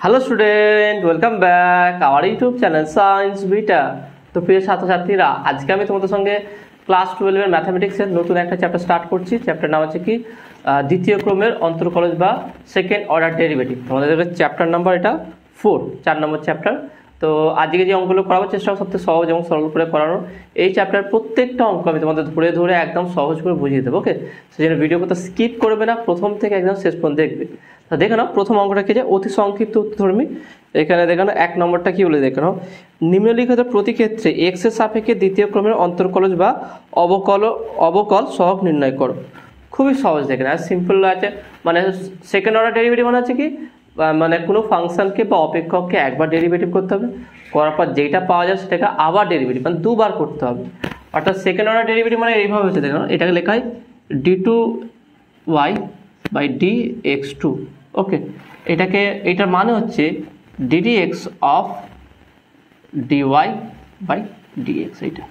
Hello student, welcome back our YouTube channel science beta. তো প্রিয় ছাত্রছাত্রীরা, আজকে আমি তোমাদের সঙ্গে ক্লাস 12-এর ম্যাথামেটিক্সের নতুন একটা চ্যাপ্টার স্টার্ট করছি। চ্যাপ্টার নাম হচ্ছে কি দ্বিতীয় ক্রমের অন্তর্কলজ বা সেকেন্ড অর্ডার ডেরিভেটিভ। তোমাদের চ্যাপ্টার নাম্বার এটা 4 নম্বর চ্যাপ্টার। তো আজকে যে অঙ্কগুলো করাবার চেষ্টা করব সবথেকে সহজ এবং সরল করে করানোর। এই চ্যাপ্টার প্রত্যেকটা অঙ্ক আমি তোমাদের ধরে ধরে একদম সহজ করে বুঝিয়ে দেবো। ওকে, সেই জন্য ভিডিও করতে স্কিপ করবে না, প্রথম থেকে একদম শেষ পর্যন্ত দেখবে। তা দেখে নাও প্রথম অঙ্কটা কি, যে অতি সংক্ষিপ্ত উত্তরধর্মী। এখানে দেখে নাও 1 নম্বরটা কি বলে, দেখে নাও নিম্নলিখিত প্রতি ক্ষেত্রে এক্স এর সাপেক্ষে দ্বিতীয় ক্রমের অন্তর্কলজ বা অবকল সহগ নির্ণয় করো। খুবই সহজ, দেখে না, সিম্পল আছে। মানে সেকেন্ড অর্ডার ডেরিভেটিভ মানে হচ্ছে কি, মানে কোনো ফাংশনকে বা অপেক্ষককে একবার ডেরিভেটিভ করতে হবে, করার পর যেটা পাওয়া যায় সেটাকে আবার ডেরিভেটিভ মানে দুবার করতে হবে। অর্থাৎ সেকেন্ড অর্ডার ডেরিভেটিভ মানে এইভাবে হচ্ছে, দেখো এটাকে লেখা হয় d2y বাই dx2। ওকে, এটার মানে হচ্ছে ddx of dy by dx। এইটা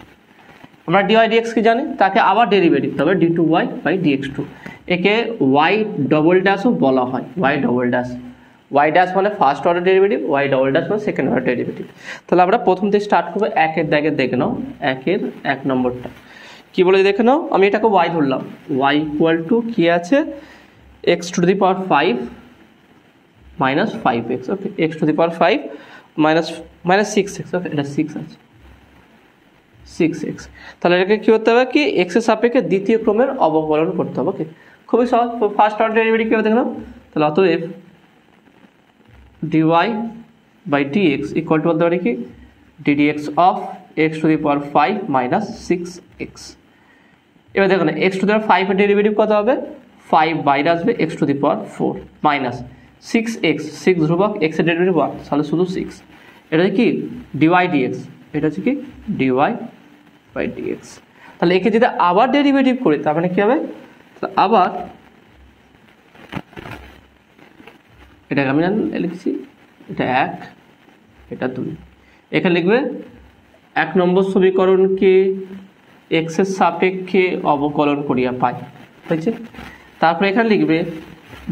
আমরা dy dx কি জানি, তাকে আবার ডেরিভেটিভ হবে d2y বাই dx2। একে y ডবল ড্যাশও বলা হয়, y double dash. y dash মানে first order derivative, y double dash মানে সেকেন্ড অর্ডার ডেরিভেটিভ। তাহলে আমরা প্রথম থেকে স্টার্ট করবো একের দাগে। দেখে নাও 1 নম্বরটা কি বলে, দেখে নাও। আমি এটাকে y ধরলাম, y ইকুয়াল টু কি আছে, x to the power 5 minus 5x। Okay, x to the power 5 minus 6x। ওকে, এটা 6 আছে, 6x। তাহলে এটাকে কি করতে হবে, কি x এর সাপেক্ষে দ্বিতীয় ক্রমের অবকলন করতে হবে। ওকে, খুবই সহজ। ফার্স্ট অর্ডার ডেরিভেটিভ কি হবে, দেখো। তাহলে অতএব dy by dx equal to বলতে পারি কি ddx of x to the power 5 minus 6x। এবার দেখো না, x টু দি পাওয়ার 5 এর ডেরিভেটিভ কত হবে, 5 বাইরে আসবে, x to the power 4 minus 6x, 6 ধ্রুবক, x এর ডেরিভেটিভ 1, তাহলে শুধু 6। এটা হচ্ছে কি dy dx, এটা হচ্ছে কি dy বাই dx। তাহলে একে যদি আবার ডেরিভেটিভ করি তার মানে কি হবে, আবার এটাকে আমি লিখছি, এটা 1, এটা 2। এখানে লিখবে 1 নম্বর সমীকরণকে x এর সাপেক্ষে অবকলন করিয়া পাই, হয়েছে। তারপরে এখানে লিখবে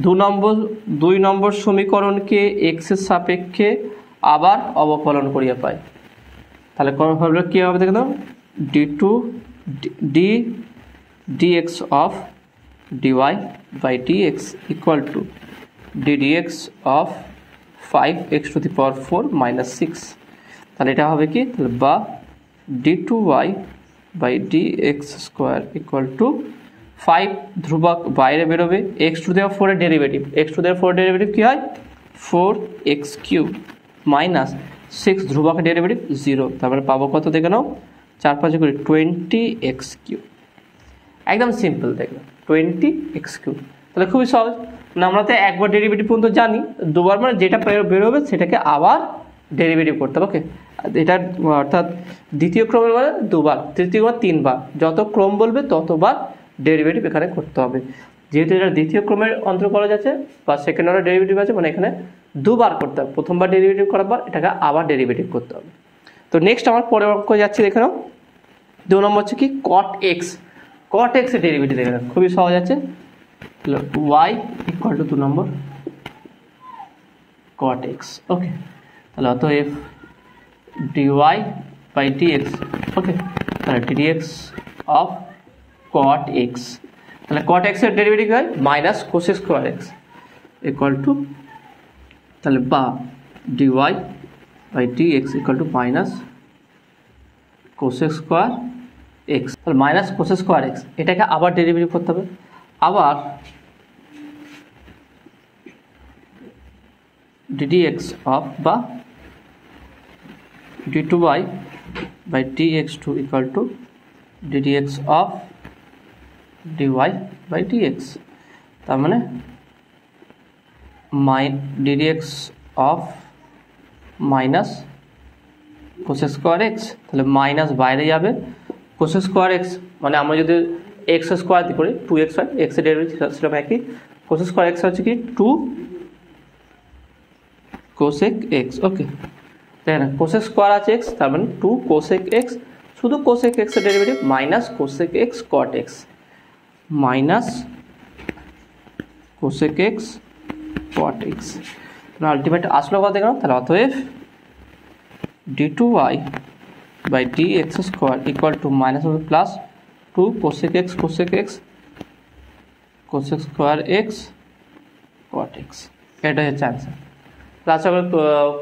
2 নম্বর সমীকরণকে x এর সাপেক্ষে আবার অবকলন করিয়া পাই। তাহলে ভাবলে কী হবে, দেখে নাও dx of dy by dx equal to ddx of 5x to the power 4 minus 6। তাহলে এটা হবে কি, তাহলে বা d2y by dx square equal to 5 ধ্রুবক বাইরে বেরোবে, x টু দি পাওয়ার 4 এর derivative, x to the power 4 এর ডেরিভেটিভ কী হয় 4x কিউব মাইনাস 6 ধ্রুবকের ডেরিভেটিভ 0। তারপরে পাবো কত, দেখে নাও 4 5 করে 20x কিউব। একদম সিম্পল, দেখো 20x কিউব। তাহলে খুবই সহজ। আমরা তো একবার ডেরিভেটিভ পর্যন্ত জানি, দুবার মানে যেটা বেরোবে সেটাকে আবার ডেরিভেটিভ করতে হবে। ওকে, এটা অর্থাৎ দ্বিতীয় ক্রমের মানে দুবার, তৃতীয় ক্রম 3 বার, যত ক্রম বলবে ততবার ডেরিভেটিভ এখানে করতে হবে। যেহেতু এটা দ্বিতীয় ক্রমের অন্তর্কলজ আছে বা সেকেন্ড অর্ডার ডেরিভেটিভ আছে, মানে এখানে দুবার করতে হবে। প্রথমবার ডেরিভেটিভ করার পর এটাকে আবার ডেরিভেটিভ করতে হবে। তো নেক্সট আমার পরের অঙ্ক যাচ্ছি, দেখে নাও 2 নম্বর হচ্ছে কি cot x। cot x এর ডেরিভেটিভ দেখে নাও, খুবই সহজ আছে। y equal to 2 number cot x। Okay, তাহলে অতএব dy বাই dx। ওকে, তাহলে ddx অফ cot x। তাহলে cot x এর ডেরিভেটিভ হয় minus cos square x equal to, তাহলে বা dy by dx equal to minus cos square x। তাহলে minus cos square x, এটাকে আবার ডেরিভেটিভ করতে হবে। আবার ddx অফ বা d2y by dx2 equal to ddx of dy by dx। তার মানে ddx of minus cos square x। তাহলে মাইনাস বাইরে যাবে, cos স্কোয়ার x মানে আমরা যদি x স্কোয়ার করি 2x হয়, x এর ডেরিভেটিভ সেরকম একই। cos স্কোয়ার x হচ্ছে কি 2 cosec x। ওকে, তাই না, cosec স্কোয়ার আছে x, তার মানে 2 cosec x, শুধু cosec x এর derivative minus cosec x cot x minus cosec x cot x। Ultimate আসলো কত দেখলাম, তাহলে অতএব d2y by dx square equal to minus হবে plus 2 cosec x cosec square x cot x। এটাই হচ্ছে অ্যান্সার। আশা করি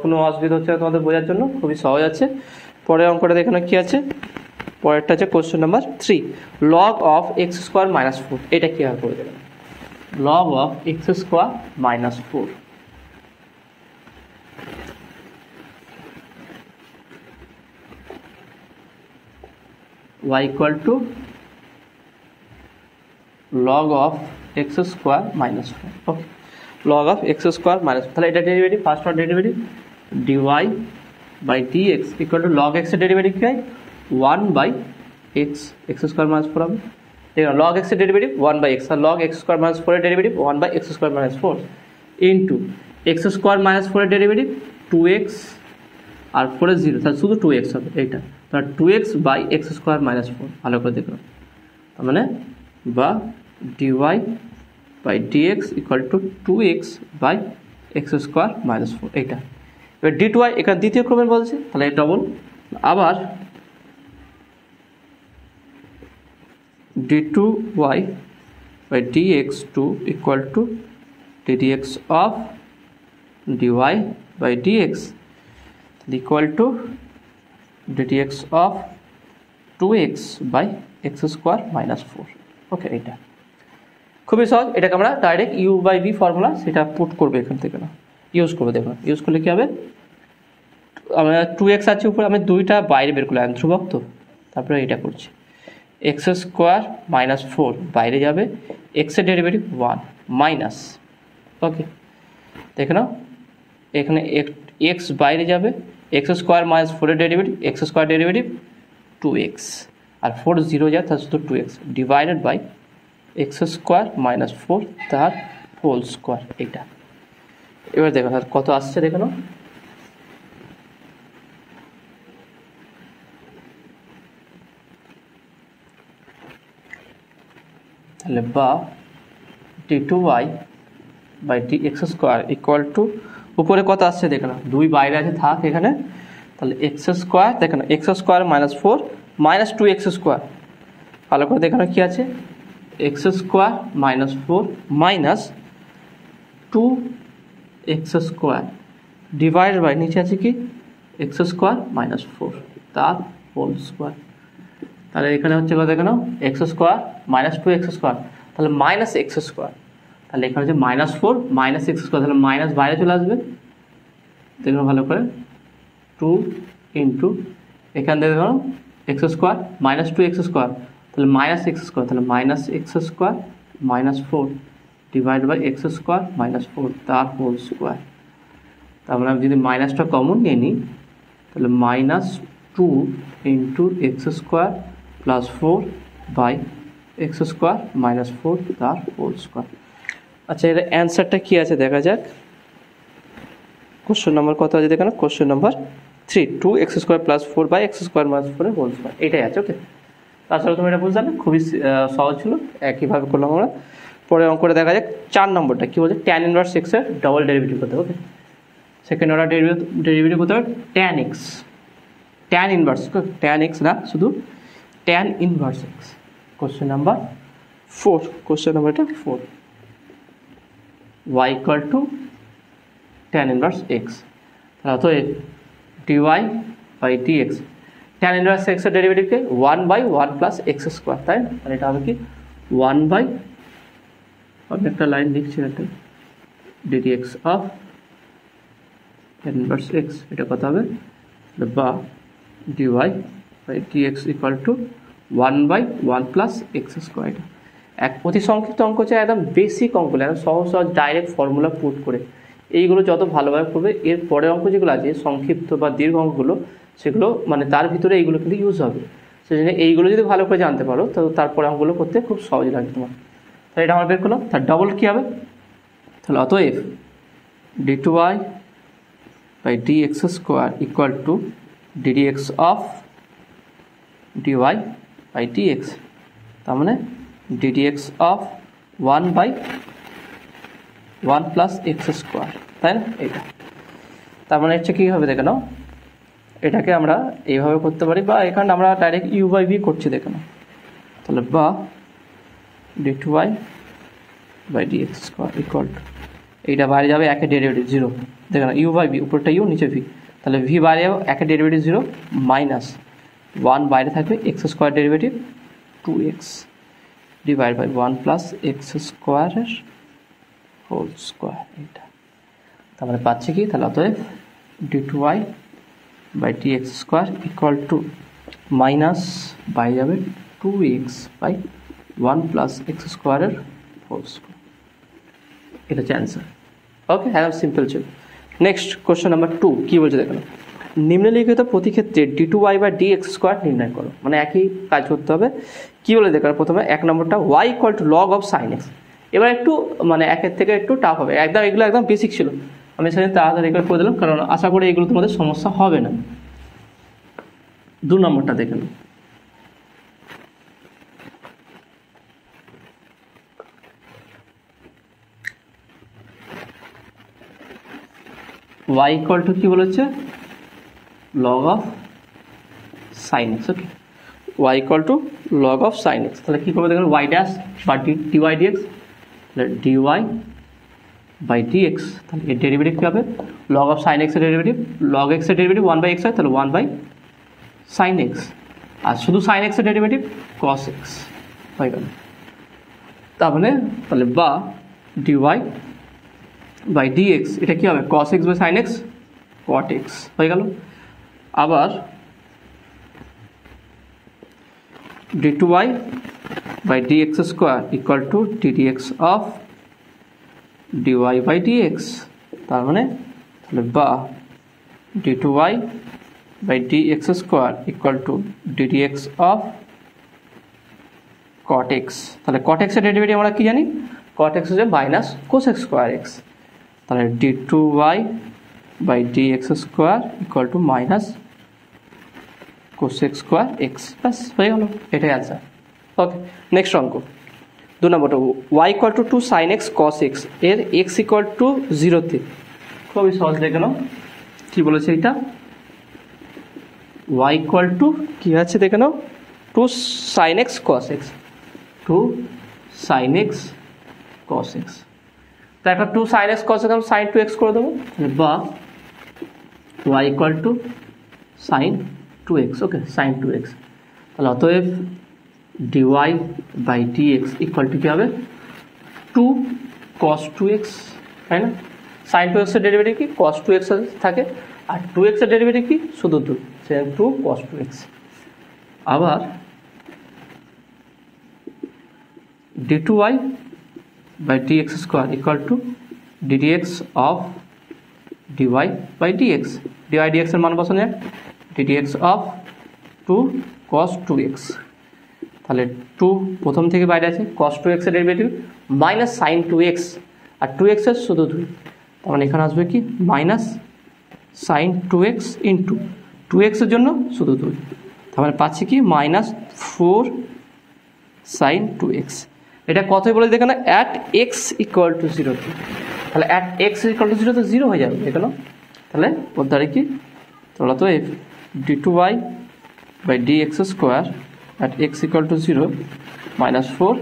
কোনো অসুবিধা হচ্ছে না তোমাদের বোঝার জন্য, খুবই সহজ আছে। পরের অঙ্কটা দেখানো কি আছে, পরেরটা আছে question number 3, log of x square minus 4। এটা কীভাবে করে দেবেন, log of x square minus 4 y equal to log of x square minus 4। Okay, log of x square minus 4, তাহলে এটা derivative, first order derivative dy by dx equal to log x এর derivative কি হয় 1 by x, x square minus 4 হবে। দেখুন log x এর ডেরিভেটিভ 1 by x, আর log x square minus 4 এর ডেরিভেটিভ 1 by x square minus 4 into x square minus 4 এর ডেরিভেটিভ 2x আর 4 এর 0, তাহলে শুধু 2x হবে এইটা, তাহলে 2x by x square minus 4। ভালো করে দেখুন, তার মানে বা dy by dx equal to 2x by x square minus 4 এইটা। এবার d2y এখানে দ্বিতীয় ক্রমের বলছে, তাহলে ডবল, আবার d2y by dx2 equal to ddx of dy by dx equal to ddx of 2x by x square minus 4। ওকে, এটা খুবই সহজ। এটাকে আমরা direct u by v formula সেটা পুট করবো এখান থেকে, না ইউজ করবো। দেখুন ইউজ করলে কী হবে, আমরা 2x আছে উপরে, আমি দুইটা বাইরে বের করলাম ধ্রুবক, তো তারপরে এটা করছি এক্স স্কোয়ার মাইনাস 4 বাইরে যাবে, এক্সের ডেরিভেটিভ 1 মাইনাস, ওকে দেখে নাও এখানে এক্স বাইরে যাবে, x square minus 4 derivative, x square derivative 2x, আর 4 0 যায় তার শুধু 2x divided by x square minus 4 তার হোল স্কোয়ার। এটা এবার দেখো তার কত আসছে, দেখো না তাহলে বা d2y by dx square equal to উপরে কত আসছে দেখো না, 2 বাইরে আছে থাক এখানে, তাহলে এক্স স্কোয়ার দেখো না, x square minus 4 minus 2x square, ভালো করে দেখানো কি আছে x square minus 4 minus 2x square divide by নিচে আছে কি এক্স স্কোয়ার মাইনাস 4 তার হোল স্কোয়ার। তাহলে এখানে হচ্ছে কত দেখো x square minus 2x square, তাহলে মাইনাস এক্স স্কোয়ার, তাহলে এখানে হচ্ছে মাইনাস 4 মাইনাস এক্স স্কোয়ার, তাহলে মাইনাস বাইরে চলে আসবে, দেখুন ভালো করে 2 ইন্টু এখান থেকে ধরো x square minus 2x square, তাহলে মাইনাস এক্স স্কোয়ার, তাহলে minus x square minus 4 divide by x square minus 4 তার হোল স্কোয়ার। তারপরে আমি যদি মাইনাসটা কমন নিয়ে নিই, তাহলে minus 2 into x square plus 4 by x square minus 4 তার হোল স্কোয়ার। আচ্ছা এর অ্যান্সারটা কী আছে দেখা যাক, কোশ্চেন নাম্বার কত আছে দেখো না, question number 3 2x square plus 4 by x square minus 4 whole square, এটাই আছে। ওকে, তাছাড়া তুমি এটা বুঝতে পারলে খুবই সহজ ছিল, একইভাবে করলাম আমরা। পরে অঙ্কটা দেখা যাক 4 নম্বরটা কী বলছে, ট্যান ইনভার্স এক্সের ডবল ডেরিভেটিভ করতে হবে। ওকে, সেকেন্ড অর্ডার ডেরিভেটিভ করতে হবে tan x, tan inverse, tan x না শুধু tan inverse x. Question number 4, question নাম্বারটা 4 y equal to tan inverse x, তাহলে অতএব dy by dx tan inverse x এর ডেরিভেটিভকে 1 by 1 plus x স্কোয়ার, তাই তাহলে এটা হবে কি 1 by, আমি একটা লাইন লিখছি একটা ddx of tan inverse x, এটা কত হবে বা dy by dx equal to 1 by 1 plus x square. এটা এক অতি সংক্ষিপ্ত অঙ্ক চাই, একদম বেসিক অঙ্কগুলো একদম সহজ সহজ ডাইরেক্ট ফর্মুলা পুট করে, এইগুলো যত ভালোভাবে করবে এর পরের অঙ্ক যেগুলো আছে সংক্ষিপ্ত বা দীর্ঘ অঙ্কগুলো সেগুলো মানে তার ভিতরে এইগুলো কিন্তু ইউজ হবে। সেই জন্য এইগুলো যদি ভালো করে জানতে পারো তো তারপরে অঙ্কগুলো করতে খুব সহজ লাগে তোমার। তাহলে এটা আমরা বের করলাম, তার ডবল কী হবে, তাহলে অতএব d2y by dx square equal to ddx of dy by dx, তার মানে ddx of 1 by 1 plus x square তাই না? এটা তার মানে হচ্ছে কী হবে দেখে নাও, এটাকে আমরা এইভাবে করতে পারি, বা এখানে আমরা ডাইরেক্ট ইউ বাই ভি করছি দেখে নাও। তাহলে বা d two y by d x square equal to, এইটা বাইরে যাবে একের ডেরিভেটিভ জিরো, দেখে নাও ইউ বাই ভি, উপরটা ইউ নিচে ভি, তাহলে ভি বাইরে যাবে একের ডেরিভেটিভ জিরো মাইনাস ওয়ান বাইরে থাকবে x square derivative two x divide by one plus x স্কোয়ারের হোল স্কোয়ার। এইটা তারপরে পাচ্ছি কি, তাহলে অতএব d two y by d x square equal to minus বাইরে যাবে two x by one plus x স্কোয়ারের হোল স্কোয়ার। এটা হচ্ছে অ্যান্সার। ওকে, হ্যাঁ সিম্পল ছিল। নেক্সট কোশ্চেন নাম্বার 2 কী বলছে দেখো, নিম্নলিখিত প্রতি ক্ষেত্রে ডি টু ওয়াই বা ডি এক্স স্কোয়ার নির্ণয় করো। মানে একই কাজ করতে হবে। কী বলে দেখো, প্রথমে এক নম্বরটা y equal to log of sine x. এবার একটু মানে একের থেকে একটু টাফ হবে, একদম এগুলো একদম বেসিক ছিল, আমি সেদিন তাড়াতাড়ি করে করে দিলাম, কারণ আশা করি এগুলো তোমাদের সমস্যা হবে না। 2 নম্বরটা দেখে নাও, y ইকুয়াল টু কী বলেছে, log of sine x. Okay, y equal to log of sine x. তাহলে কী করবো দেখুন, y ড্যাশ বা ডি ওয়াই ডি এক্স, তাহলে d y by d x, তাহলে এর ডেরিভেটিভ কী হবে, লগ অফ সাইন এক্সের ডেরিভেটিভ, লগ এক্সের ডেরিভেটিভ 1 বাই এক্স হয়, তাহলে 1 বাই সাইন এক্স, আর শুধু সাইন এক্সের ডেরিভেটিভ কস এক্স হয়ে গেল। তাহলে বা d y by d x, এটা কী হবে, cos x by sine x cot x হয়ে গেল। আবার d two y by d x square equal to d d x of d y by d x, তার মানে তাহলে বা d two y by d x square equal to d d x of cot x. তাহলে cot এক্সের derivative আমরা কী জানি, cot x হচ্ছে minus cos x square x, তাহলে d two y by d x square equal to minus cos x square x, ব্যাস হয়ে গেল, এটাই অ্যান্সার। ওকে, নেক্সট অঙ্ক 2 নম্বরটা y equal to 2 sine x cos x, এর এক্স ইকুয়াল টু 0-তে। খুবই সহজ দেখে নাও কী বলেছে এইটা, ওয়াই ইকুয়াল টু কী আছে দেখে নাও, 2 sine x cos x, 2 sine x cos x. তো একটা 2 সাইন এক্স কস এক্স আমি সাইন 2x করে দেবো, বা y equal to sine 2x। Okay, sine 2x, তাহলে অতএব dy by dx equal to কী হবে, 2 cos 2x, তাই না? সাইন 2x এর ডেরিভেটিভ কি, cos 2x থাকে, আর 2x এর ডেরিভেটিভ কি, শুধু 2, সে 2 cos 2x। আবার d2y by dx square equal to ddx of dy by dx, dy dx এর মান বসানো যায়, ddx অফ 2 cos 2x, তাহলে 2 প্রথম থেকে বাইরে আছে, cos 2x এর ডেরিভেটিভ মাইনাস সাইন 2x, আর 2x এর শুধু 2, তার মানে এখানে আসবে কি minus sine 2x into 2x এর জন্য শুধু 2, তার মানে পাচ্ছি কি মাইনাস 4 সাইন 2x। এটা কতই বলে দেখে না, অ্যাট এক্স ইকুয়াল টু 0, তাহলে অ্যাট এক্স ইকুয়াল টু 0 তো 0 হয়ে যাবে দেখে নাও, তাহলে ওর দ্বারা কি, তাহলে তো f d two y by d x square at x equal to 0 minus 4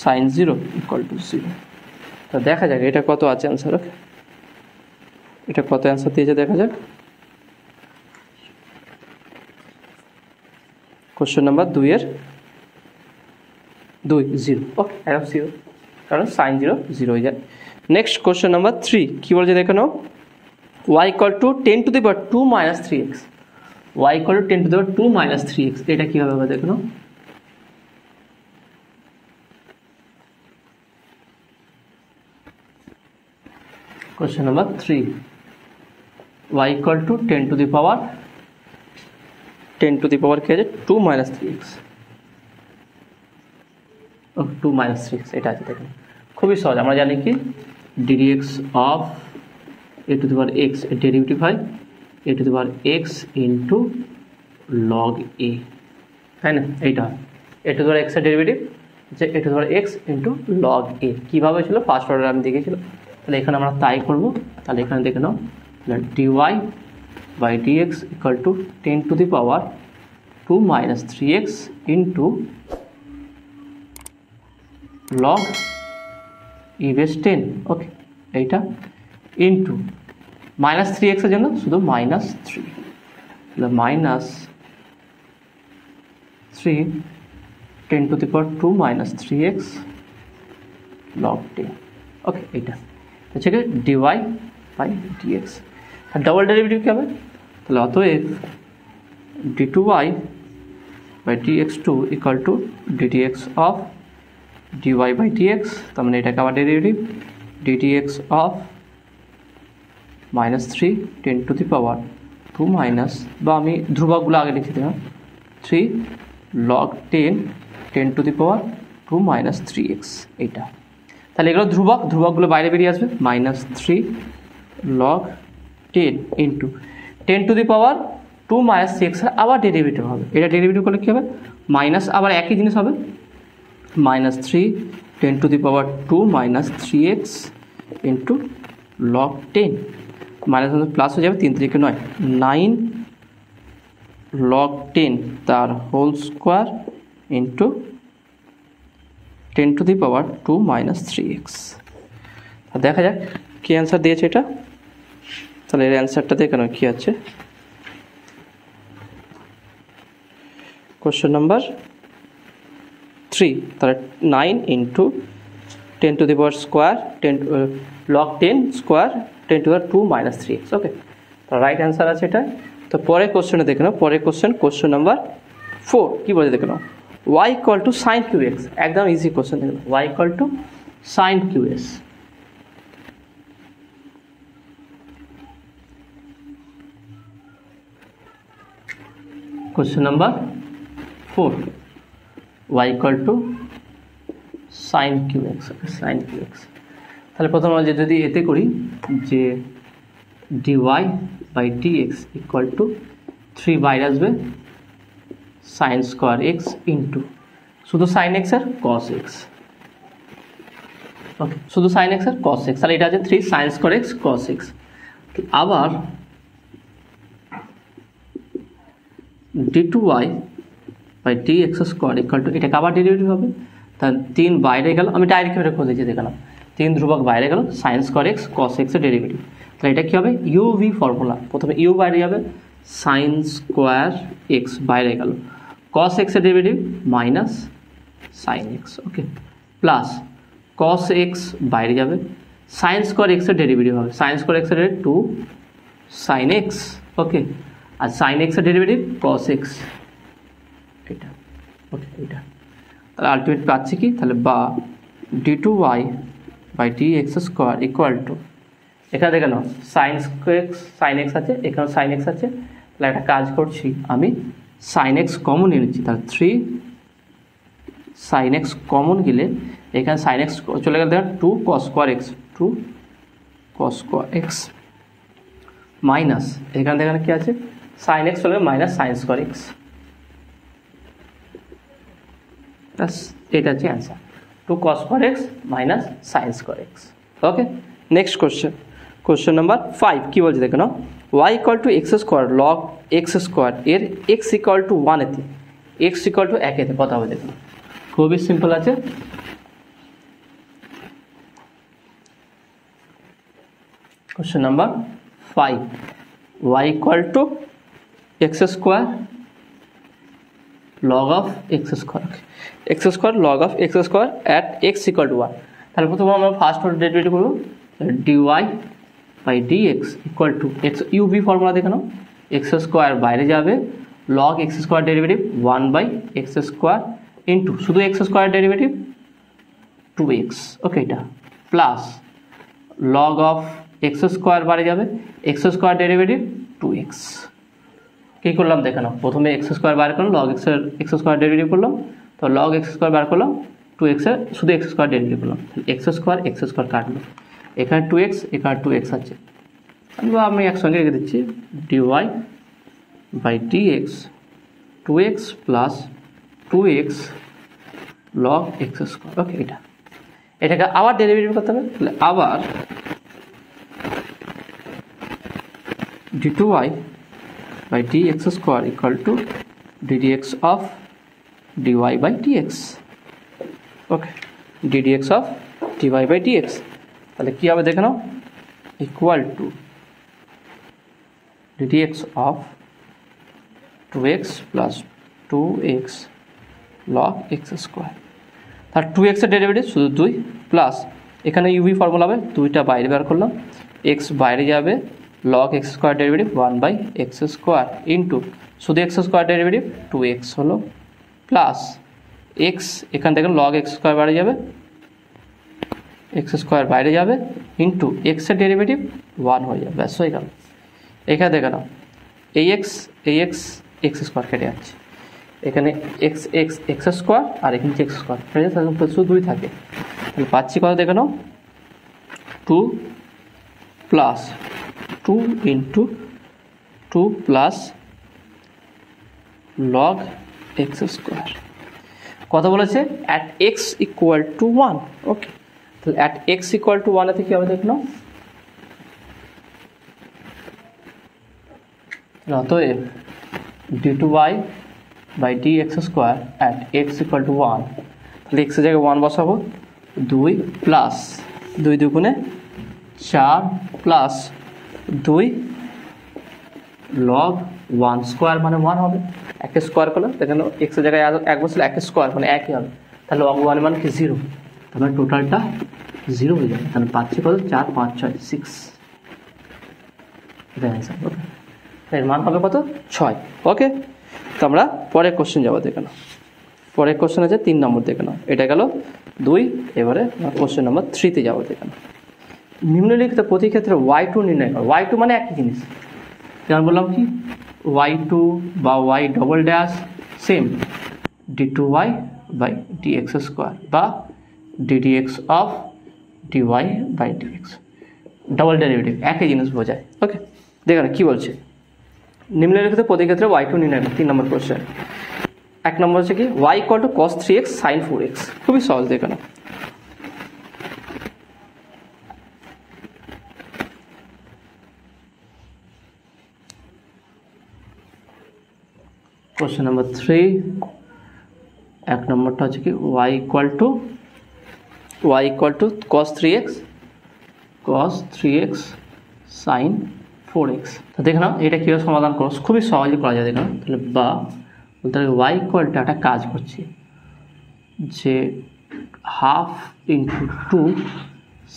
sine 0 equal to 0। তা দেখা যাক এটা কত আছে অ্যান্সার, ওকে এটা কত অ্যান্সার দিয়েছে দেখা যাক। কোশ্চেন নাম্বার 2 এর 2 0, ওকে এরকম 0, কারণ সাইন 0 0 হয়ে যায়। নেক্সট কোশ্চেন নাম্বার 3 কী বলছে দেখে নাও, y equal to 10 to the power 2 minus 3x, y equal to 10 to the power 2 minus 3x, এটা কীভাবে হবে দেখে নাও। Question number 3 y equal to 10 to the power কি আছে 2 মাইনাস 3x, 2 মাইনাস 3x এটা আছে দেখুন, খুবই সহজ। আমরা জানি কি ddx of a two the power x এর ডেরিভেটিভ হয় a two the power x into log a, তাই না? এইটা a two the power x এর ডেরিভেটিভ যে a two the power x into log a, কীভাবে ছিল ফার্স্ট অর্ডার আমি দেখেছিলাম, তাহলে এখানে আমরা তাই করব। তাহলে এখানে দেখে নাও, তাহলে dy by dx equal to 10 to the power 2 minus 3x into log e base 10, okay এইটা ইন্টু মাইনাস 3x এর জন্য শুধু মাইনাস 3, তাহলে minus 3 10 to the power 2 minus 3x log 10, okay এইটা হচ্ছে কি dy by dx। আর ডবল ডেরিভেটিভ কি হবে, তাহলে অতএব d2y by dx2 equal to ddx of dy by dx, তার মানে এটাকে আবার derivative ddx of minus 3 10 to the power 2 minus, বা আমি ধ্রুবকগুলো আগে লিখে দিলাম 3 log 10 to the power 2 minus 3x, এইটা। তাহলে এগুলো ধ্রুবকগুলো বাইরে বেরিয়ে আসবে, minus 3 log 10 into 10 to the power 2 minus 6 আবার ডেরিভেটিভ হবে, এটা ডেরিভেটিভ করলে কী হবে, মাইনাস আবার একই জিনিস হবে, minus 3 10 to the power 2 minus 3x into log 10, minus plus হয়ে যাবে 3 3 9 9 log 10 তার whole square into 10 to the power 2 minus 3x। দেখা যাক কী অ্যান্সার দিয়েছে এটা। তাহলে এর অ্যান্সারটা দেখে নাও কী আছে, কোশ্চেন নাম্বার 3, তাহলে 9 into 10 to the power square 10 log 10 square 10 to the power 2 minus 3x, ওকে। তো রাইট অ্যান্সার আছে এটা। তো পরের কোশ্চেনে দেখে নাও, পরের কোশ্চেন নাম্বার 4 কী বলে দেখে নাও, y equal to sin qx, একদম ইজি কোশ্চেন দেখে নাও, y equal to sin qs। Question number 4, y equal to sin qx, sin qx। তাহলে প্রথম আমরা যদি এতে করি যে dy by dx equal to 3 বাইরে আসবে sin স্কোয়ার x ইন্টু শুধু sin x আর cos x, ওকে শুধু sin x আর cos x, তাহলে এটা আছে 3 sin square x cos x। আবার d2y by dx square equal two, এটাকে আবার ডেরিভেটিভ হবে, তাহলে 3 বাইরে গেল, আমি ডাইরেক্ট করে করে দিয়েছি দেখালাম, 3 ধ্রুবক বাইরে গেল sin square x cos x এর ডেরিভেটিভ, তাহলে এটা কী হবে uv ফর্মুলা, প্রথমে u বাইরে যাবে sin স্কোয়ার x বাইরে গেল, cos x এর ডেরিভেটিভ মাইনাস sin x, ওকে প্লাস cos x বাইরে যাবে sin স্কোয়ার x এর ডেরিভেটিভ হবে, sin স্কোয়ার x এর ডেরিভেটিভ 2 sin x, ওকে আর sin x এর ডেরিভেটিভ cos x, এটা ওকে এটা। তাহলে আলটিমেট পাচ্ছি কি, তাহলে বা d2y by dx square equal two, এখানে দেখে নাও sin x আছে, এখানে sin x আছে, তাহলে একটা কাজ করছি আমি sin x কমন নিয়ে নিচ্ছি, তাহলে 3 sin x কমন গেলে এখানে sin x চলে গেলে দেখেন 2 cos square x, 2 cos square x minus এখানে দেখেন কি আছে sin x চলে মাইনাস sin স্কোয়ার x, এটা হচ্ছে answer 2 cos square x minus sin square x, ওকে। নেক্সট কোশ্চেন নাম্বার 5 কি বলছে দেখে নাও, y equal two x square log x square এর এক্স ইকুয়াল টু 1 এতে এক্স ইকুয়াল টু 1 এতে কত হবে দেখুন, খুবই সিম্পল আছে। Question number 5, y equal two x square log of x square log of x square at x equal to 1, তাহলে প্রথমে আমরা ফার্স্ট অর্ডার ডেরিভেটিভ করব, dy by dx equal to x uv formula দেখে নাও, x square বাইরে যাবে log x square derivative 1 by x square into শুধু x square derivative 2x, ওকে এটা plus log of x square বাইরে যাবে x স্কোয়ার ডেরিভেটিভ 2x। কী করলাম দেখে নাও, প্রথমে এক্স স্কোয়ার বার করলাম, লগ এক্সের এক্স স্কোয়ার ডেরিভেটিভ করলাম, তো লগ এক্স স্কোয়ার বার করলাম 2x এর শুধু এক্স স্কোয়ার ডেরিভেটিভ করলাম, এক্স স্কোয়ার কাটলো, এখানে 2x এখানে 2x আছে, আমি একসঙ্গে রেখে দিচ্ছি dy by dx 2x plus 2x log x square, okay এটাকে আবার ডেরিভেটিভ করতে হবে, তাহলে আবার d2y by dx square equal to ddx of dy by dx. Okay, ddx of dy by dx তাহলে কি হবে দেখে নাও, equal to ddx of 2x plus 2x log x square। তার 2x এর ডেরিভেটিভ শুধু 2 প্লাস এখানে ইউভি ফর্মুলা হবে, 2টা বাইরে বের করলাম, x বাইরে যাবে, log x square derivative 1/x square into শুধু x স্কোয়ার ডেরিভেটিভ 2x হলো প্লাস x এখান থেকে log x স্কোয়ার বাইরে যাবে, x স্কোয়ার বাইরে যাবে ইন্টু x এর ডেরিভেটিভ 1 হয়ে যাবে, ব্যাস হয়ে গেল। এখানে দেখে নাও x স্কোয়ার কেটে যাচ্ছে, এখানে x স্কোয়ার আর এখানে x স্কোয়ার কেটে যাচ্ছে, শুধু 2 থাকে, তাহলে পাচ্ছি কত দেখে নাও 2 plus 2 into 2 plus log x square. কত বলেছে, অ্যাট x ইকুয়াল টু 1। ওকে, তাহলে অ্যাট x ইকুয়াল টু 1 এতে কি হবে দেখো, অতএব d2y by dx square at x equal two 1, তাহলে x এর জায়গায় 1 বসাবো, 2 প্লাস 2 দুগুণে 4 প্লাস 2 log 1 স্কোয়ার মানে 1 হবে, 1 স্কোয়ার করলে দেখেন x এর জায়গায় 1 বসলে 1 স্কোয়ার মানে 1ই হবে, তাহলে log 1 মানে কি 0, তাহলে টোটালটা 0 হয়ে যাবে, তাহলে পাচ্ছি কত 4 5 6 6, এর মান হবে কত 6। ওকে, তো আমরা পরের কোশ্চেন যাবো দেখে নাও, পরের কোশ্চেন আছে 3 নম্বর দেখে নাও, এটা গেল 2, এবারে কোশ্চেন নম্বর 3 তে যাবো দেখে নাও। নিম্নলিখিত প্রতি ক্ষেত্রে y2 নির্ণয় করো। y2 মানে একই জিনিস, যেমন বললাম কি y2 বা y double dash same d2y by dx square বা ddx of dy by dx, double derivative একই জিনিস বোঝায়। ওকে, দেখেন কি বলছে, নিম্নলিখিত প্রতি ক্ষেত্রে y2 নির্ণয় করো। 3 নম্বর কোশ্চেন, 1 নম্বর হচ্ছে কি y equal two cos 3x sin 4x, খুবই সহজ দেখে নাও। কোশ্চেন নাম্বার 3, 1 নম্বরটা হচ্ছে কি y equal two cos 3x sin 4x। তো দেখে নাও এটা কীভাবে সমাধান করো, খুবই সহজে করা যায় দেখে নাও। তাহলে বা বলতে হবে y ইকুয়ালটা একটা কাজ করছি যে 1/2 × 2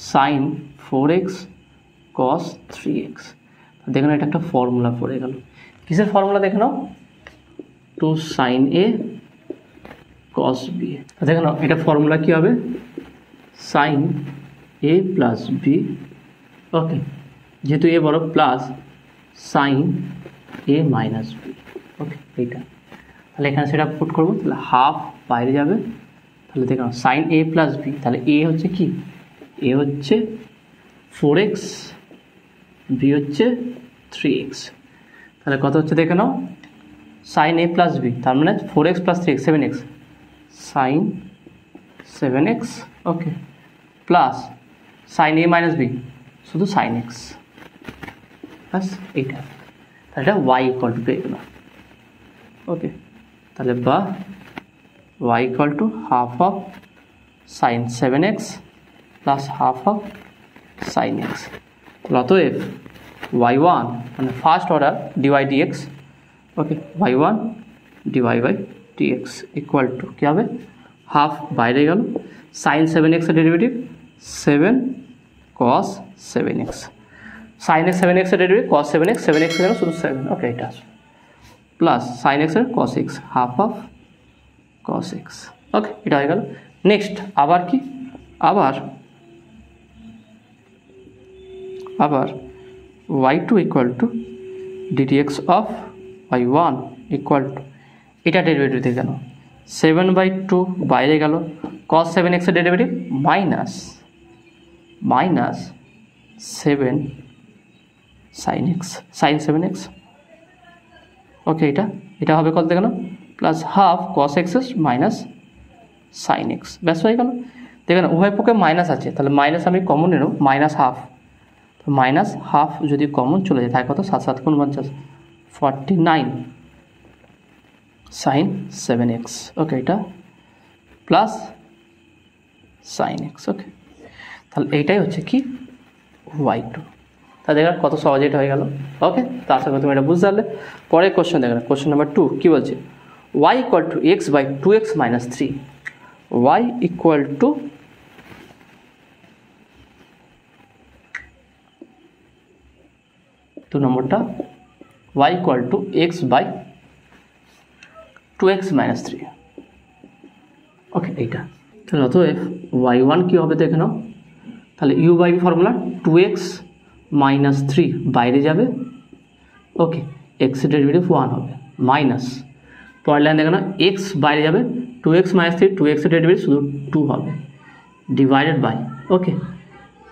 sin 4x cos 3x। দেখে নাও এটা একটা ফর্মুলা পড়ে গেল, কিসের ফর্মুলা দেখে নাও, 2 sin a cos b। দেখে নাও এটা ফর্মুলা কি হবে, sin a প্লাস b। ওকে, যেহেতু এ বড় plus sin a minus b। ওকে, এইটা তাহলে এখানে সেটা পুট করবো, তাহলে 1/2 বাইরে যাবে, তাহলে দেখো sin a প্লাস b, তাহলে a হচ্ছে কি, a হচ্ছে 4x, b হচ্ছে 3x, তাহলে কত হচ্ছে দেখে নাও sin a প্লাস b, তার মানে 4x plus 3x 7x, sin 7x। Okay, plus sin a minus b শুধু sin x, ব্যাস এইটা, তাহলে এটা y ইকুয়াল টু পেয়ে গেলাম। ওকে, তাহলে বা y equal to 1/2 of sin 7x plus 1/2 of sin x। অতএব y1 মানে first order dy dx, okay y1 dy by dx equal to কী হবে, 1/2 বাইরে গেল, sin 7x এর derivative 7 cos 7x, sin x 7x এর ডেরিভেটিভ cos 7x, 7x এর শুধু 7। ওকে, এটা আসবে প্লাস sin x এর cos x, 1/2 of cos x। Okay, এটা হয়ে গেল। নেক্সট আবার কি, আবার y2 equal to ddx of y1 equal to, এটা ডেরিভেটিভ দেখে নাও 7/2 বাইরে গেল, cos 7x এর derivative minus 7 sin x, sin 7x। Okay, এটা হবে কত দেখে নাও, plus 1/2 cos x minus sin x, ব্যাস হয়ে গেল। দেখে না উভয় পক্ষে মাইনাস আছে, তাহলে মাইনাস আমি কমন নেব, -1/2, মাইনাস হাফ যদি কমন চলে যায় তাহলে কত 7 7 গুণ 50 49 সাইন 7x ওকে এটা প্লাস সাইন x ওকে তাহলে এইটাই হচ্ছে কি y2 তা দেখো কত সহজে এটা হয়ে গেল ওকে তো আশা করি তুমি এটা বুঝতে পারলে পরের কোশ্চেন দেখো কোশ্চেন নাম্বার 2 কি বলছে y equal to x by 2x minus 3 y equal to two नम्बरটা y equal to x by 2x minus 3 okay এইটা তাহলে অতএব y1 কি হবে দেখে নাও তাহলে u by v formula 2x minus 3 বাইরে যাবে ওকে x এর ডেরিভেটিভ 1 হবে মাইনাস পরের লাইন দেখো না x বাইরে যাবে 2x minus 3 2x এর ডেরিভেটিভ শুধু 2 হবে divided bye okay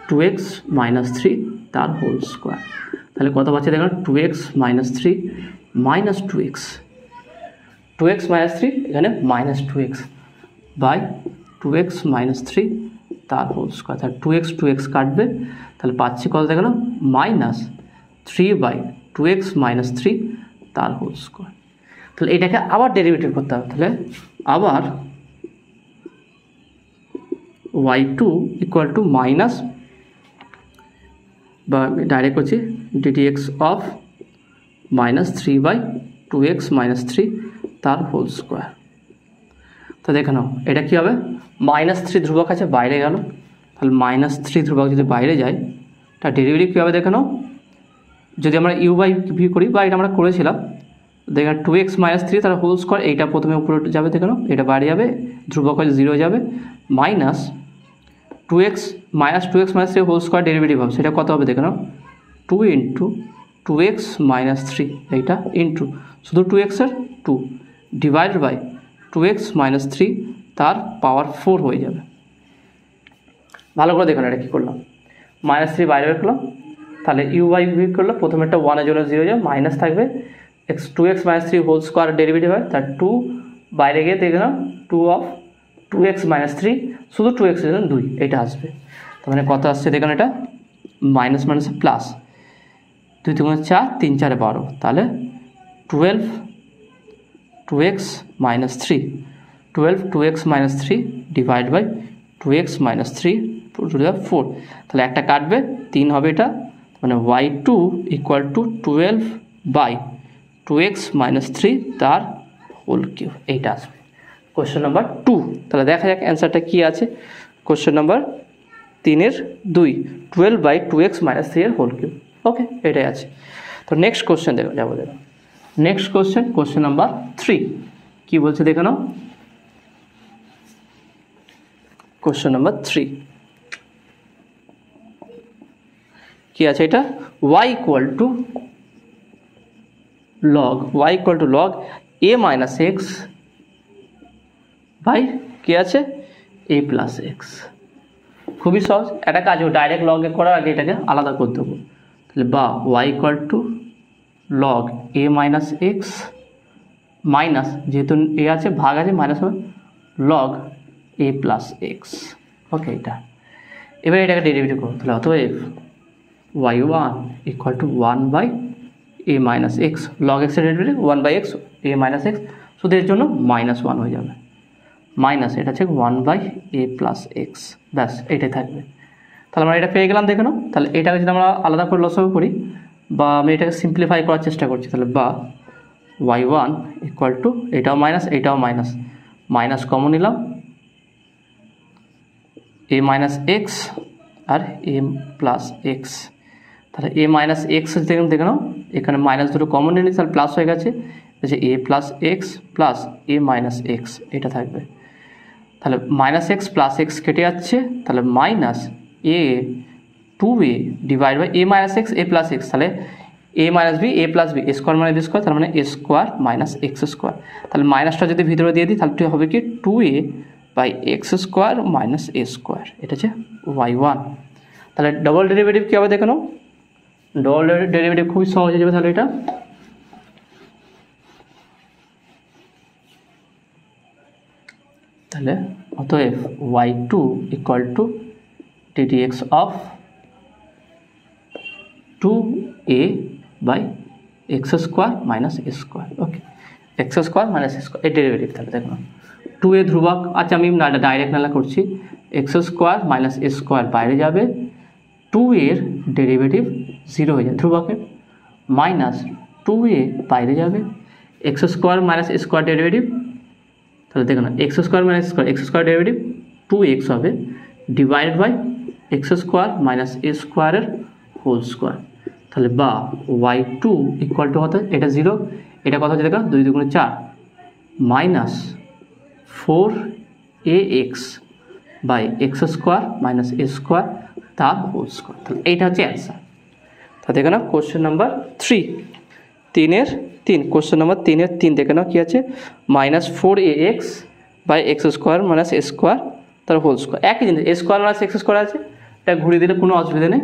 2x minus 3 তার হোল স্কয়ার তাহলে কত পাচ্ছি দেখো 2x minus 3 minus 2x 2x minus 3 এখানে minus 2x by 2x minus 3 তার হোল স্কয়ার তাহলে 2x কাটবে তাহলে পাচ্ছি কত দেখো না মাইনাস 3 বাই 2x minus 3 তার হোল স্কয়ার তাহলে এটাকে আবার ডেরিভেটিভ করতে হবে তাহলে আবার y2 ইকুয়াল টু মাইনাস বা ডাইরেক্ট হচ্ছে ddx of minus 3 by 2x minus 3 তার হোল স্কোয়ার তো দেখে নাও এটা কী হবে মাইনাস 3 ধ্রুবক আছে বাইরে গেল তাহলে মাইনাস 3 ধ্রুবক যদি বাইরে যায় তার ডেরিভেটিভ কী হবে দেখে নাও যদি আমরা ইউ বাই ভি করি বা এটা আমরা করেছিলাম দেখেন 2x minus 3 তার হোল স্কোয়ার এইটা প্রথমে উপরে যাবে দেখে নাও এটা বাইরে যাবে ধ্রুবক হয়ে 0 যাবে minus 2x minus 3 whole square derivative হবে সেটা কত হবে দেখে নাও 2 ইন্টু 2x minus 3 এইটা ইন্টু শুধু 2x এর 2 ডিভাইডেড বাই 2x minus 3 তার পাওয়ার 4 হয়ে যাবে ভালো করে দেখুন এটা কী করলাম মাইনাস 3 বাইরে বের করলাম তাহলে ইউ বাই ভি করলো প্রথমে একটা 1 এর জন্য 0 যাবে মাইনাস থাকবে 2x minus 3 whole square derivative হয় তার 2 বাইরে গিয়ে দেখলাম 2 অফ 2x minus 3 শুধু 2x এর জন্য 2 এটা আসবে তার মানে কত আসছে দেখুন এটা মাইনাস মাইনাস প্লাস 2 3 4 3 4 12 তাহলে 2x minus 3 2x minus 3 divide by 2x minus 3 to the 4 তাহলে একটা কাটবে 3 হবে এটা মানে y2 equal two 12 by 2x minus 3 তার হোল কিউব এইটা আসবে কোশ্চেন নাম্বার 2 তাহলে দেখা যাক অ্যান্সারটা কী আছে কোশ্চেন নাম্বার 3 এর 2 12 বাই 2x minus 3 এর হোল কিউব ওকে এটাই আছে তো নেক্সট কোশ্চেন দেখো যাবো দেখো নেক্সট কোশ্চেন নাম্বার 3 কি বলছে দেখে নাও কোশ্চেন নাম্বার 3 কি আছে এটা y equal to log a minus x by কি আছে a plus x খুবই সহজ একটা কাজ ডাইরেক্ট লগে করার আগে এটাকে আলাদা করতে হবে তাহলে বা y equal to log a minus x minus যেহেতু a আছে ভাগ আছে মাইনাস হবে log a plus x okay এটা এবার এটাকে ডেরিভেটিভ করো তাহলে অতএব y1 equal to 1 by a minus x log x এর ডেরিভেটিভ 1 by x a minus x শুধু এর জন্য মাইনাস 1 হয়ে যাবে মাইনাস এটা হচ্ছে 1 বাই এ প্লাস এক্স ব্যাস এইটাই থাকবে তাহলে আমরা এটা পেয়ে গেলাম দেখে নাও তাহলে এটাকে যদি আমরা আলাদা করে লসাগু করি বা আমি এটাকে সিম্পলিফাই করার চেষ্টা করছি তাহলে বা y1 ইকুয়াল টু এটাও মাইনাস মাইনাস কমন নিলাম a মাইনাস এক্স আর a প্লাস এক্স তাহলে a মাইনাস এক্স দেখে নাও এখানে মাইনাস দুটো কমন নিয়ে নিই তাহলে প্লাস হয়ে গেছে যে a plus x plus a minus x এটা থাকবে তাহলে মাইনাস এক্স প্লাস এক্স কেটে যাচ্ছে তাহলে minus a 2a divide by a minus x a plus x তাহলে a minus b a plus b square মানে বি স্কোয়ার তার মানে a স্কোয়ার মাইনাস এক্স স্কোয়ার তাহলে মাইনাসটা যদি ভিতরে দিয়ে দিই তাহলে হবে কি 2a by x square minus a square এটা হচ্ছে y1 তাহলে ডবল ডেরিভেটিভ কী হবে দেখো ডবল ডেরিভেটিভ খুবই সহজ হয়ে যাবে তাহলে এটা তাহলে অতএব y2 equal to ddx of 2a by x square minus a square. Okay, x square minus a square এর ডেরিভেটিভ তাহলে দেখো 2a ধ্রুবক, আচ্ছা আমি ডাইরেক্ট নালা করছি, x square minus a square বাইরে যাবে, 2 এর ডেরিভেটিভ 0 হয়ে যায় ধ্রুবকের, মাইনাস 2a বাইরে যাবে, x square minus a square derivative, তাহলে দেখো x square minus square, x square derivative 2x হবে divided by x square minus a স্কোয়ারের হোল স্কোয়ার। তাহলে বা y2 ইকুয়াল টু হতে এটা 0, এটা কত হচ্ছে দেখো 2 2 গুণে 4 minus 4ax by x square minus a square তার হোল স্কোয়ার। তাহলে এইটা হচ্ছে অ্যান্সার। তাহলে দেখো না কোশ্চেন নাম্বার 3, 3 কোশ্চেন নাম্বার 3 দেখে নাও কী আছে, minus 4ax by x square minus a square তার হোল স্কোয়ার। একই জিনিস, a square minus x square আছে, এটা ঘুরিয়ে দিলে কোনো অসুবিধা নেই,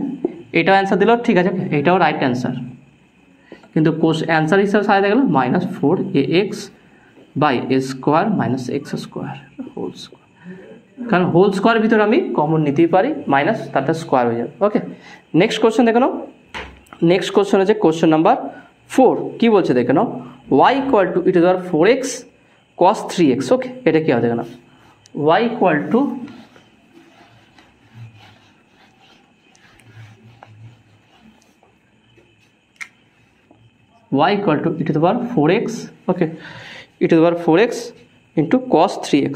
এটাও অ্যান্সার দিলেও ঠিক আছে, এটাও রাইট অ্যান্সার, কিন্তু অ্যান্সার হিসাবে সাজাতে গেলে minus 4ax by a square minus x square whole square, কারণ হোল স্কোয়ার ভিতরে আমি কমন নিতেই পারি, মাইনাস তারটা স্কোয়ার হয়ে যাবে। ওকে, নেক্সট কোশ্চেন দেখে নাও, নেক্সট কোশ্চেন হচ্ছে কোশ্চেন নাম্বার 4, কী বলছে দেখে নাও, y equal to e to the power 4x cos 3x। Okay, এটা কী হবে দেখে নাও, y equal to y equal to e to the power 4x, okay, e to the power 4x into cos 3x।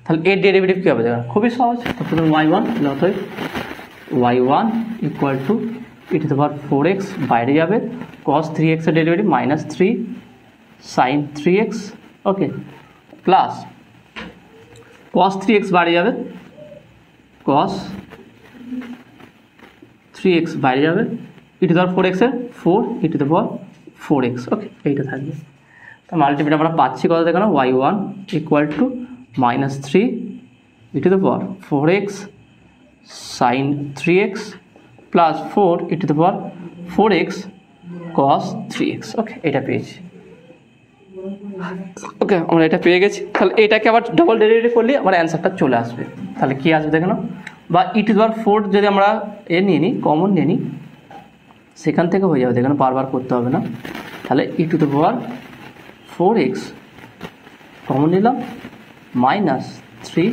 তাহলে এর ডেরিভেটিভ কী হবে দেখো, খুবই সহজ, প্রথমে y1 অতএব y1 equal two e to the power 4x বাইরে যাবে, cos 3x এর ডেরিভেটিভ মাইনাস 3 sin 3x, ওকে, প্লাস cos 3x বাইরে যাবে, cos 3x বাইরে যাবে, e to the power 4x এর 4 e to the power 4x। ওকে, এইটা থাকবে। তো মাল্টিপ্লাই আমরা পাচ্ছি কত দেখো না, y1 equal to minus 3 e to the power 4x sin 3x plus 4 e to the power 4x cos 3x। Okay, এটা পেয়েছি। ওকে, আমরা এটা পেয়ে গেছি। তাহলে এটাকে আবার ডবল ডেরিভেটিভ করলে আমার অ্যান্সারটা চলে আসবে। তাহলে কি আসবে দেখো না, বা e to the power 4 যদি আমরা এ নিয়ে নিই, কমন নিয়ে নিই, সেখান থেকে হয়ে যাবে, দেখুন বারবার করতে হবে না। তাহলে e to the power 4x common নিলাম minus 3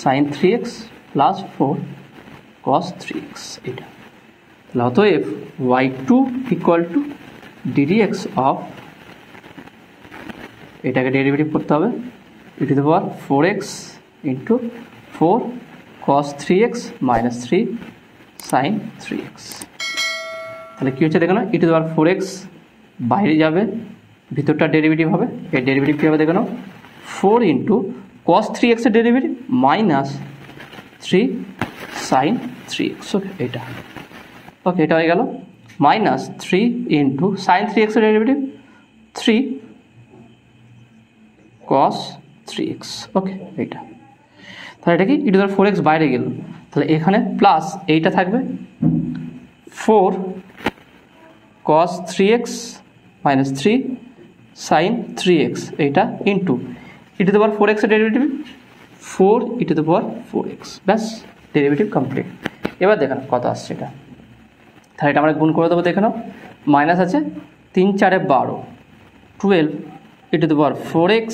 sin 3x plus 4 cos 3x, এটা। তাহলে অতএব y2 equal to ddx of, এটাকে ডেরিভেটিভ করতে হবে, e to the power 4x into 4 cos 3x minus 3 sin 3x। তাহলে কী হচ্ছে দেখো না, e to the power 4x বাইরে যাবে, ভিতরটা ডেরিভেটিভ হবে, এর ডেরিভেটিভ কী হবে দেখো না, 4 ইন্টু cos 3x এর derivative minus 3 sin 3x। Okay, এটা ওকে, এটা হয়ে গেল মাইনাস 3 ইন্টু sin 3x এর ডেরিভেটিভ 3 cos 3x। ওকে, এইটা। তাহলে এটা কি e to the power 4x বাইরে গেল, তাহলে এখানে প্লাস এইটা থাকবে 4 cos 3x minus 3 sin 3x, এইটা into e to the power 4x এর derivative 4 e to the power 4x, ব্যাস ডেরিভেটিভ কমপ্লিট। এবার দেখেন কত আসছে এটা, তাহলে এটা আমরা গুণ করে দেবো, দেখে নাও, মাইনাস আছে 3 4 12 12 e to the power 4x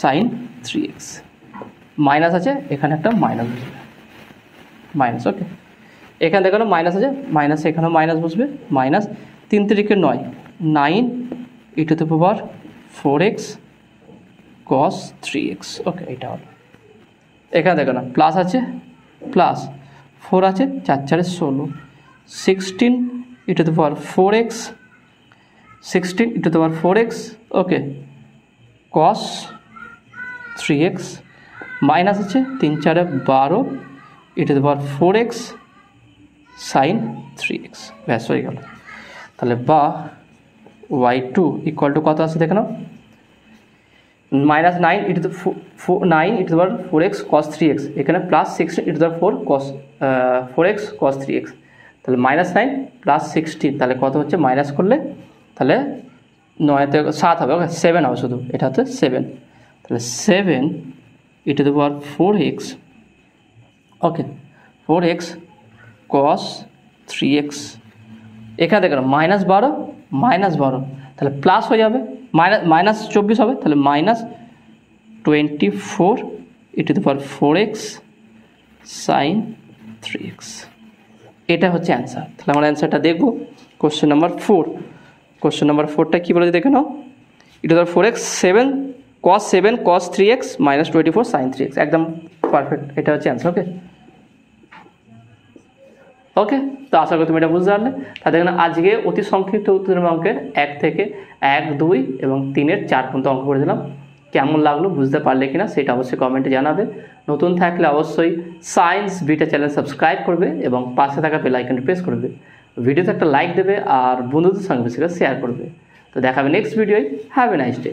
sin 3x, minus আছে এখানে একটা মাইনাস বসবে, মাইনাস। ওকে, এখানে দেখানো মাইনাস আছে, মাইনাস এখানেও মাইনাস বসবে, minus 3 3 9 9 e to the power 4x cos 3x। Okay, এটা হলো। এখানে দেখো না প্লাস আছে, প্লাস 4 আছে, 4 4 16 16 e to the power 4x 16 e to the power 4x, okay, cos 3x, minus আছে 3 4 12 e to the power 4x sin 3x, ব্যাস হয়ে গেল। তাহলে বা y2 ইকুয়াল টু কত আছে দেখে নাও, minus 9 e to the 9 e to the power 4x cos 3x, এখানে plus 16 e to the 4 cos 4x cos 3x, তাহলে মাইনাস 9 প্লাস 16, তাহলে কত হচ্ছে মাইনাস করলে, তাহলে 9 তে 7 হবে, ওকে 7 হবে শুধু, এটা হচ্ছে 7, তাহলে 7 e to the power 4x okay 4x cos 3x, এখানে দেখো -12 তাহলে প্লাস হয়ে যাবে, -24 হবে, তাহলে -24 e⁴x sin 3x, এটা হচ্ছে অ্যান্সার। তাহলে আমরা অ্যান্সারটা দেখব কোশ্চেন নাম্বার 4। কোশ্চেন নাম্বার 4টা কী বলেছে দেখে নাও, e⁴x 7 cos 3x -24 sin 3x, একদম পারফেক্ট, এটা হচ্ছে অ্যান্সার। ওকে, তো আশা করি তুমি এটা বুঝতে পারলে। তাহলে দেখুন আজকে অতি সংক্ষিপ্ত উত্তরের অঙ্কের 1 থেকে 1, 2 এবং 3-এর 4 পর্যন্ত অঙ্ক করে দিলাম। কেমন লাগলো, বুঝতে পারলে কিনা সেটা অবশ্যই কমেন্টে জানাবে। নতুন থাকলে অবশ্যই সায়েন্স বিটা চ্যানেল সাবস্ক্রাইব করবে এবং পাশে থাকা বেল আইকনটি প্রেস করবে। ভিডিওতে একটা লাইক দেবে আর বন্ধুদের সঙ্গে বেশি করে শেয়ার করবে। তো দেখাবে নেক্সট ভিডিওয়। Have a nice day.